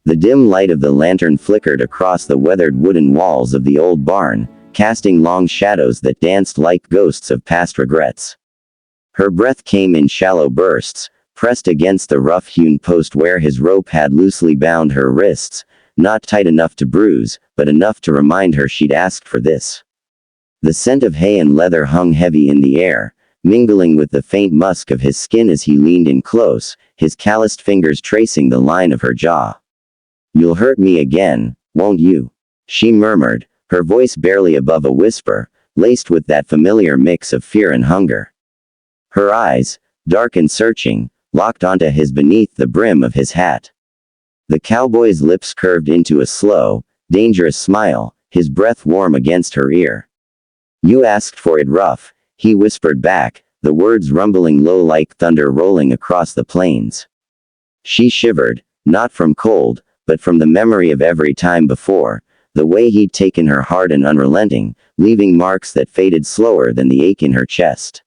The dim light of the lantern flickered across the weathered wooden walls of the old barn, casting long shadows that danced like ghosts of past regrets. Her breath came in shallow bursts, pressed against the rough-hewn post where his rope had loosely bound her wrists, not tight enough to bruise, but enough to remind her she'd asked for this. The scent of hay and leather hung heavy in the air, mingling with the faint musk of his skin as he leaned in close, his calloused fingers tracing the line of her jaw. "You'll hurt me again, won't you?" she murmured, her voice barely above a whisper, laced with that familiar mix of fear and hunger. Her eyes, dark and searching, locked onto his beneath the brim of his hat. The cowboy's lips curved into a slow, dangerous smile, his breath warm against her ear. "You asked for it rough," he whispered back, the words rumbling low like thunder rolling across the plains. She shivered, not from cold, but from the memory of every time before, the way he'd taken her hard and unrelenting, leaving marks that faded slower than the ache in her chest.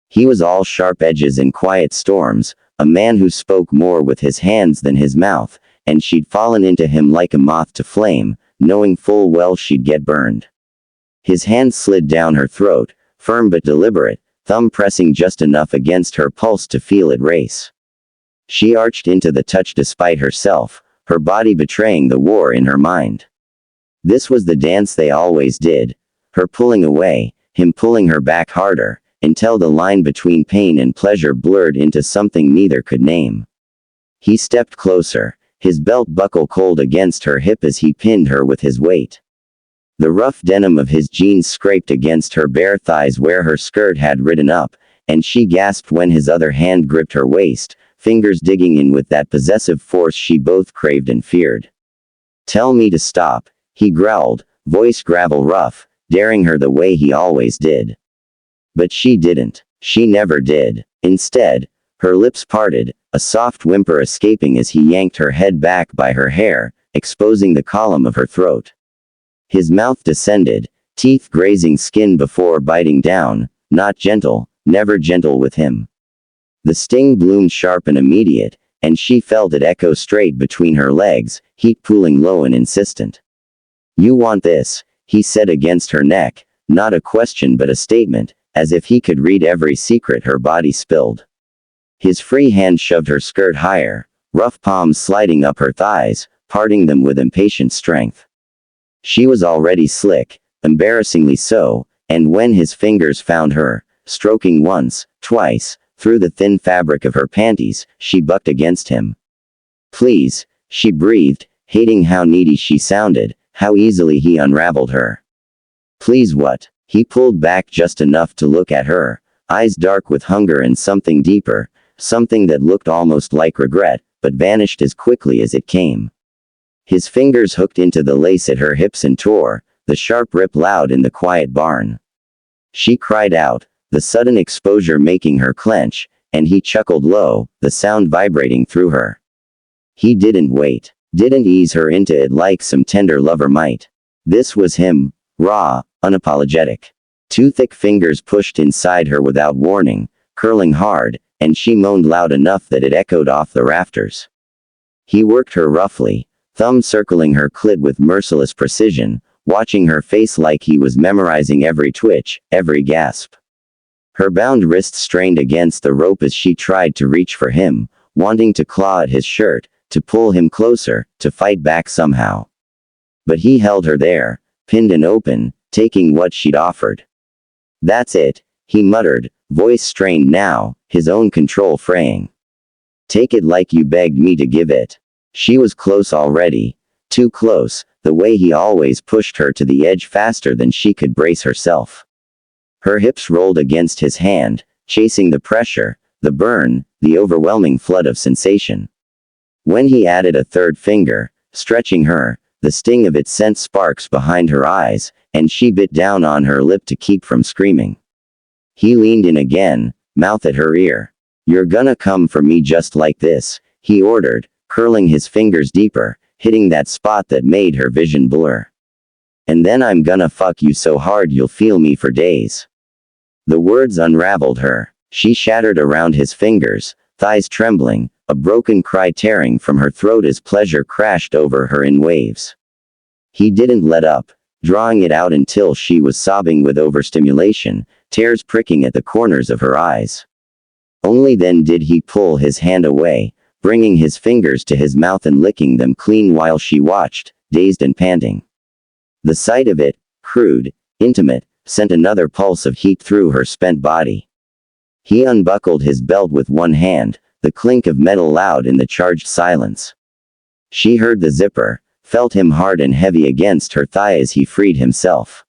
He was all sharp edges and quiet storms, a man who spoke more with his hands than his mouth, and she'd fallen into him like a moth to flame, knowing full well she'd get burned. His hand slid down her throat, firm but deliberate, thumb pressing just enough against her pulse to feel it race. She arched into the touch despite herself, her body betraying the war in her mind. This was the dance they always did, her pulling away, him pulling her back harder, until the line between pain and pleasure blurred into something neither could name. He stepped closer, his belt buckle cold against her hip as he pinned her with his weight. The rough denim of his jeans scraped against her bare thighs where her skirt had ridden up, and she gasped when his other hand gripped her waist, fingers digging in with that possessive force she both craved and feared. "Tell me to stop," he growled, voice gravel rough, daring her the way he always did. But she didn't. She never did. Instead, her lips parted, a soft whimper escaping as he yanked her head back by her hair, exposing the column of her throat. His mouth descended, teeth grazing skin before biting down, not gentle, never gentle with him. The sting bloomed sharp and immediate, and she felt it echo straight between her legs, heat pooling low and insistent. "You want this," he said against her neck, not a question but a statement, as if he could read every secret her body spilled. His free hand shoved her skirt higher, rough palms sliding up her thighs, parting them with impatient strength. She was already slick, embarrassingly so, and when his fingers found her, stroking once, twice, through the thin fabric of her panties, she bucked against him. "Please," she breathed, hating how needy she sounded, how easily he unraveled her. "Please what?" He pulled back just enough to look at her, eyes dark with hunger and something deeper, something that looked almost like regret, but vanished as quickly as it came. His fingers hooked into the lace at her hips and tore, the sharp rip loud in the quiet barn. She cried out, the sudden exposure making her clench, and he chuckled low, the sound vibrating through her. He didn't wait, didn't ease her into it like some tender lover might. This was him, raw, unapologetic. Two thick fingers pushed inside her without warning, curling hard, and she moaned loud enough that it echoed off the rafters. He worked her roughly, thumb circling her clit with merciless precision, watching her face like he was memorizing every twitch, every gasp. Her bound wrists strained against the rope as she tried to reach for him, wanting to claw at his shirt, to pull him closer, to fight back somehow. But he held her there, pinned and open, taking what she'd offered. "That's it," he muttered, voice strained now, his own control fraying. "Take it like you begged me to give it." She was close already. Too close, the way he always pushed her to the edge faster than she could brace herself. Her hips rolled against his hand, chasing the pressure, the burn, the overwhelming flood of sensation. When he added a third finger, stretching her, the sting of it sent sparks behind her eyes, and she bit down on her lip to keep from screaming. He leaned in again, mouth at her ear. "You're gonna come for me just like this," he ordered, curling his fingers deeper, hitting that spot that made her vision blur. "And then I'm gonna fuck you so hard you'll feel me for days." The words unraveled her. She shattered around his fingers, thighs trembling, a broken cry tearing from her throat as pleasure crashed over her in waves. He didn't let up, drawing it out until she was sobbing with overstimulation, tears pricking at the corners of her eyes. Only then did he pull his hand away, bringing his fingers to his mouth and licking them clean while she watched, dazed and panting. The sight of it, crude, intimate, sent another pulse of heat through her spent body. He unbuckled his belt with one hand, the clink of metal loud in the charged silence. She heard the zipper, felt him hard and heavy against her thigh as he freed himself.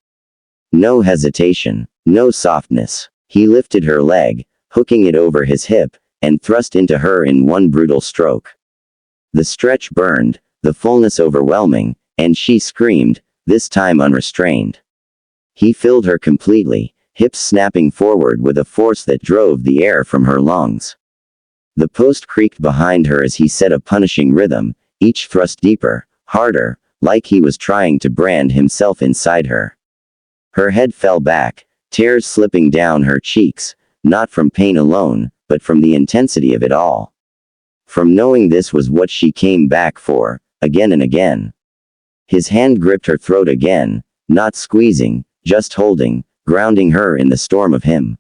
No hesitation, no softness. He lifted her leg, hooking it over his hip, and thrust into her in one brutal stroke. The stretch burned, the fullness overwhelming, and she screamed, this time unrestrained. He filled her completely, hips snapping forward with a force that drove the air from her lungs. The post creaked behind her as he set a punishing rhythm, each thrust deeper, harder, like he was trying to brand himself inside her. Her head fell back, tears slipping down her cheeks, not from pain alone, but from the intensity of it all. From knowing this was what she came back for, again and again. His hand gripped her throat again, not squeezing, just holding, grounding her in the storm of him.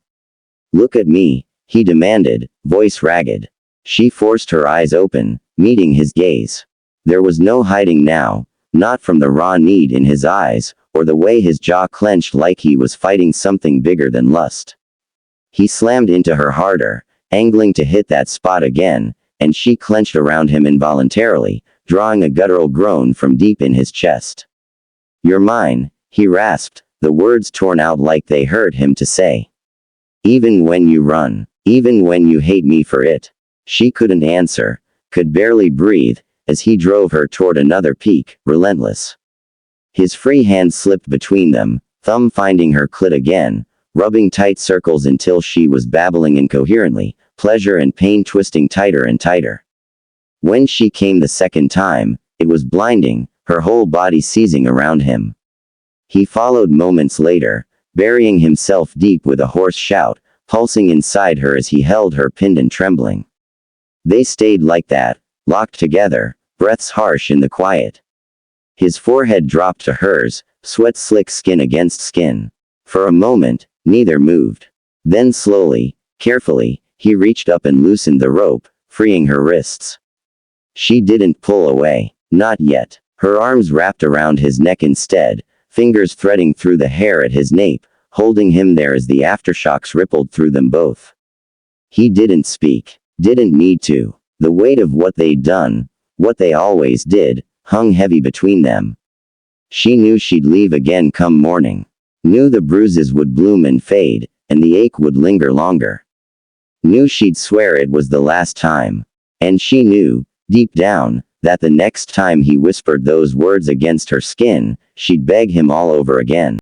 Look at me, he demanded, voice ragged. She forced her eyes open, meeting his gaze. There was no hiding now, not from the raw need in his eyes, or the way his jaw clenched like he was fighting something bigger than lust. He slammed into her harder, angling to hit that spot again, and she clenched around him involuntarily, drawing a guttural groan from deep in his chest. You're mine, he rasped, the words torn out like they hurt him to say. Even when you run, even when you hate me for it. She couldn't answer, could barely breathe, as he drove her toward another peak, relentless. His free hand slipped between them, thumb finding her clit again, rubbing tight circles until she was babbling incoherently, pleasure and pain twisting tighter and tighter. When she came the second time, it was blinding, her whole body seizing around him. He followed moments later, burying himself deep with a hoarse shout, pulsing inside her as he held her pinned and trembling. They stayed like that, locked together, breaths harsh in the quiet. His forehead dropped to hers, sweat slick skin against skin. For a moment, neither moved. Then slowly, carefully, he reached up and loosened the rope, freeing her wrists. She didn't pull away. Not yet. Her arms wrapped around his neck instead, fingers threading through the hair at his nape, holding him there as the aftershocks rippled through them both. He didn't speak. Didn't need to. The weight of what they'd done, what they always did, hung heavy between them. She knew she'd leave again come morning. Knew the bruises would bloom and fade, and the ache would linger longer. Knew she'd swear it was the last time. And she knew, deep down, that the next time he whispered those words against her skin, she'd beg him all over again.